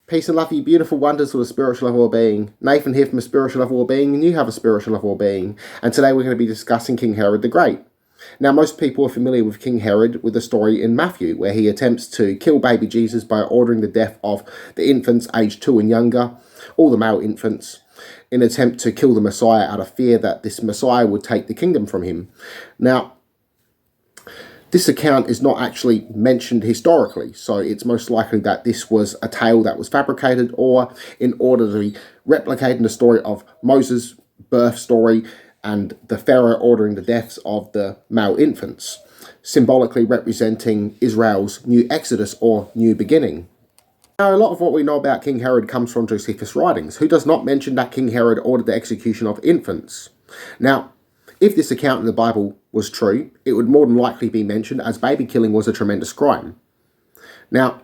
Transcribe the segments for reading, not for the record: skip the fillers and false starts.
Peace and love, you beautiful wonders of a spiritual level of being. Nathan here from a spiritual level of being, and you have a spiritual level of being. And today we're going to be discussing King Herod the Great. Now, most people are familiar with King Herod with the story in Matthew, where he attempts to kill baby Jesus by ordering the death of the infants aged 2 and younger, all the male infants, in an attempt to kill the Messiah out of fear that this Messiah would take the kingdom from him. Now, this account is not actually mentioned historically, so it's most likely that this was a tale that was fabricated, or in order to be replicating the story of Moses' birth story and the Pharaoh ordering the deaths of the male infants, symbolically representing Israel's new exodus or new beginning. Now, a lot of what we know about King Herod comes from Josephus' writings, who does not mention that King Herod ordered the execution of infants. Now, if this account in the Bible was true, it would more than likely be mentioned, as baby killing was a tremendous crime. Now,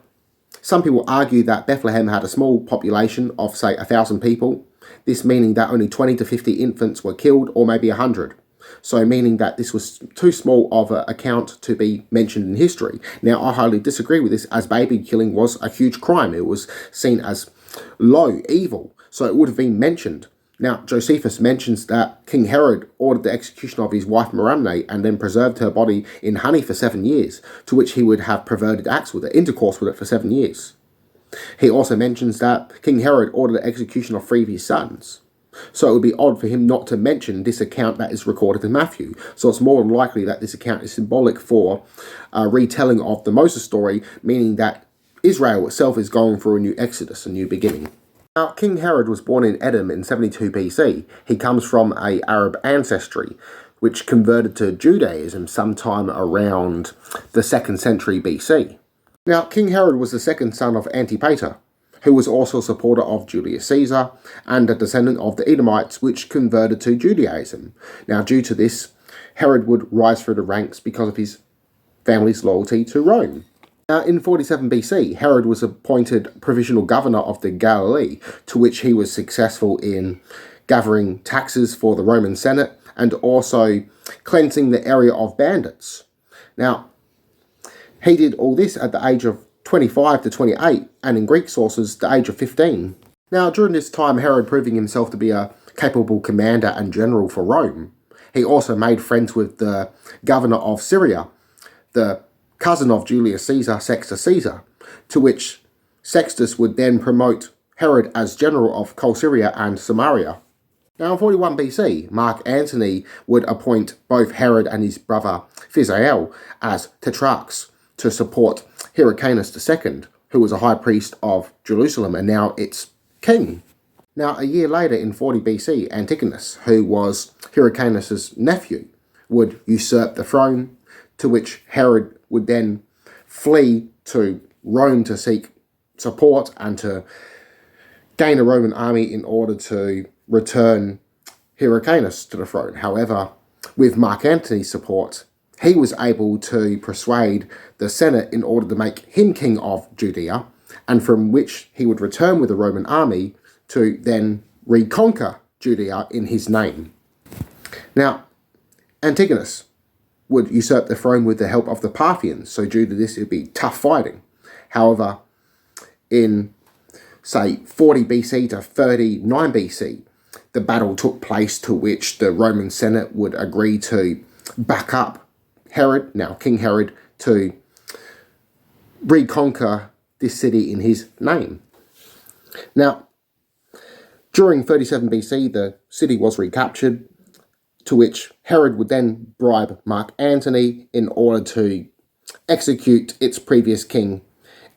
some people argue that Bethlehem had a small population of, say, 1,000 people, this meaning that only 20 to 50 infants were killed, or maybe 100. So meaning that this was too small of an account to be mentioned in history. Now, I highly disagree with this, as baby killing was a huge crime. It was seen as low, evil, so it would have been mentioned. Now, Josephus mentions that King Herod ordered the execution of his wife Mariamne and then preserved her body in honey for 7 years, to which he would have perverted acts with it, intercourse with it for 7 years. He also mentions that King Herod ordered the execution of 3 of his sons. So it would be odd for him not to mention this account that is recorded in Matthew. So it's more than likely that this account is symbolic for a retelling of the Moses story, meaning that Israel itself is going through a new exodus, a new beginning. Now, King Herod was born in Edom in 72 BC. He comes from an Arab ancestry, which converted to Judaism sometime around the 2nd century BC. Now, King Herod was the second son of Antipater, who was also a supporter of Julius Caesar and a descendant of the Edomites, which converted to Judaism. Now, due to this, Herod would rise through the ranks because of his family's loyalty to Rome. Now, in 47 BC, Herod was appointed provisional governor of the Galilee, to which he was successful in gathering taxes for the Roman Senate and also cleansing the area of bandits. Now, he did all this at the age of 25 to 28, and in Greek sources, the age of 15. Now, during this time, Herod proving himself to be a capable commander and general for Rome, he also made friends with the governor of Syria, the cousin of Julius Caesar, Sextus Caesar, to which Sextus would then promote Herod as general of Coele and Samaria. Now, in 41 BC, Mark Antony would appoint both Herod and his brother Phasael as tetrarchs to support Hyrcanus II, who was a high priest of Jerusalem and now its king. Now, a year later, in 40 BC, Antigonus, who was Hyrcanus' nephew, would usurp the throne, to which Herod would then flee to Rome to seek support and to gain a Roman army in order to return Hyrcanus to the throne. However, with Mark Antony's support, he was able to persuade the Senate in order to make him king of Judea, and from which he would return with a Roman army to then reconquer Judea in his name. Now, Antigonus would usurp the throne with the help of the Parthians, so due to this it would be tough fighting. However, in, say, 40 BC to 39 BC, the battle took place, to which the Roman Senate would agree to back up Herod, now King Herod, to reconquer this city in his name. Now, during 37 BC, the city was recaptured, to which Herod would then bribe Mark Antony in order to execute its previous king,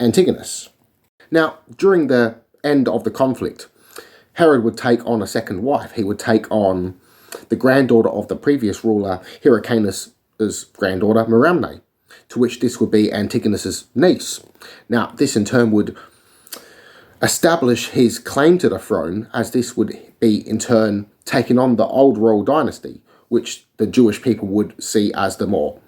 Antigonus. Now, during the end of the conflict, Herod would take on a second wife. He would take on the granddaughter of the previous ruler, Hyrcanus' granddaughter, Mariamne, to which this would be Antigonus' niece. Now, this in turn would establish his claim to the throne, as this would be in turn taking on the old royal dynasty, which the Jewish people would see as the more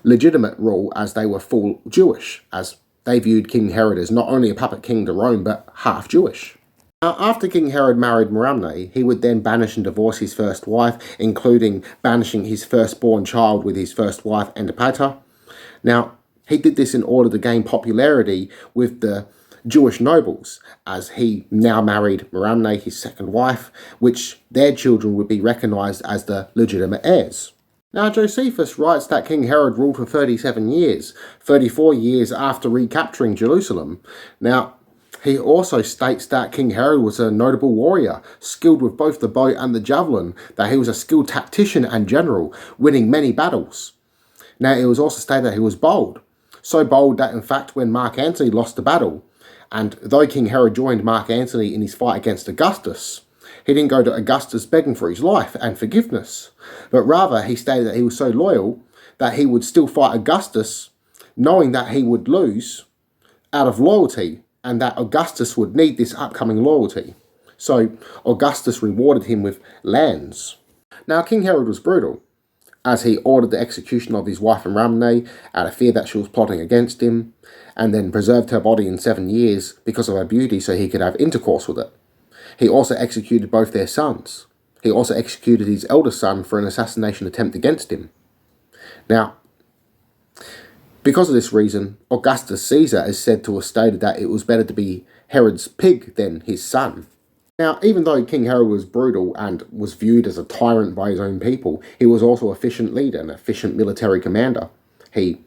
legitimate rule, as they were full Jewish, as they viewed King Herod as not only a puppet king to Rome, but half Jewish. Now, after King Herod married Mariamne, he would then banish and divorce his first wife, including banishing his firstborn child with his first wife, Antipater. Now, he did this in order to gain popularity with the Jewish nobles, as he now married Merimne, his second wife, which their children would be recognised as the legitimate heirs. Now, Josephus writes that King Herod ruled for 37 years, 34 years after recapturing Jerusalem. Now, he also states that King Herod was a notable warrior, skilled with both the bow and the javelin, that he was a skilled tactician and general, winning many battles. Now, it was also stated that he was bold, so bold that in fact when Mark Antony lost the battle, and though King Herod joined Mark Antony in his fight against Augustus, he didn't go to Augustus begging for his life and forgiveness, but rather he stated that he was so loyal that he would still fight Augustus, knowing that he would lose out of loyalty, and that Augustus would need this upcoming loyalty. So Augustus rewarded him with lands. Now, King Herod was brutal, as he ordered the execution of his wife Merimne out of fear that she was plotting against him, and then preserved her body in 7 years because of her beauty so he could have intercourse with it. He also executed both their sons. He also executed his eldest son for an assassination attempt against him. Now, because of this reason, Augustus Caesar is said to have stated that it was better to be Herod's pig than his son. Now, even though King Herod was brutal and was viewed as a tyrant by his own people, he was also an efficient leader, an efficient military commander. He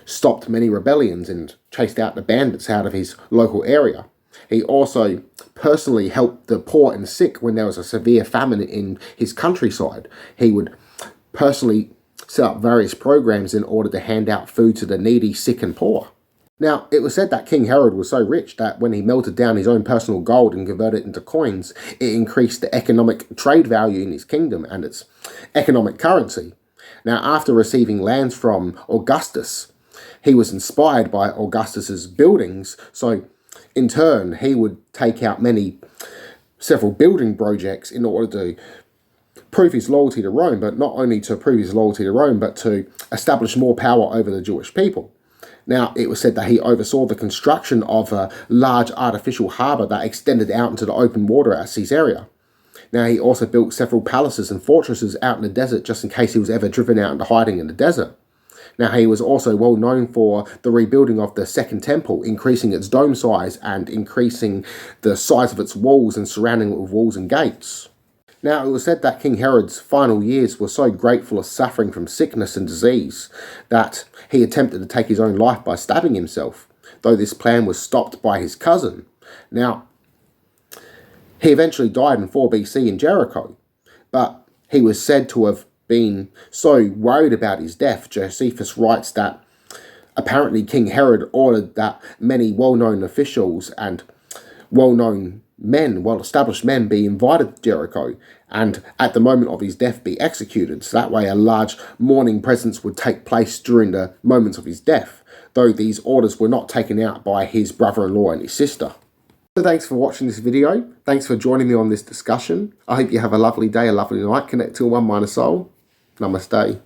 stopped many rebellions and chased out the bandits out of his local area. He also personally helped the poor and sick when there was a severe famine in his countryside. He would personally set up various programs in order to hand out food to the needy, sick and poor. Now, it was said that King Herod was so rich that when he melted down his own personal gold and converted it into coins, it increased the economic trade value in his kingdom and its economic currency. Now, after receiving lands from Augustus, he was inspired by Augustus's buildings, so in turn, he would take out several building projects in order to prove his loyalty to Rome, but not only to prove his loyalty to Rome, but to establish more power over the Jewish people. Now, it was said that he oversaw the construction of a large artificial harbour that extended out into the open water at Caesarea. Now, he also built several palaces and fortresses out in the desert just in case he was ever driven out into hiding in the desert. Now, he was also well known for the rebuilding of the Second Temple, increasing its dome size and increasing the size of its walls and surrounding it with walls and gates. Now, it was said that King Herod's final years were so great full of suffering from sickness and disease that he attempted to take his own life by stabbing himself, though this plan was stopped by his cousin. Now, he eventually died in 4 BC in Jericho, but he was said to have been so worried about his death. Josephus writes that apparently King Herod ordered that many well-known officials and well-known men, well-established men, be invited to Jericho and at the moment of his death be executed. So that way a large mourning presence would take place during the moments of his death, though these orders were not taken out by his brother-in-law and his sister. So thanks for watching this video. Thanks for joining me on this discussion. I hope you have a lovely day, a lovely night. Connect to One Minor Soul. Namaste.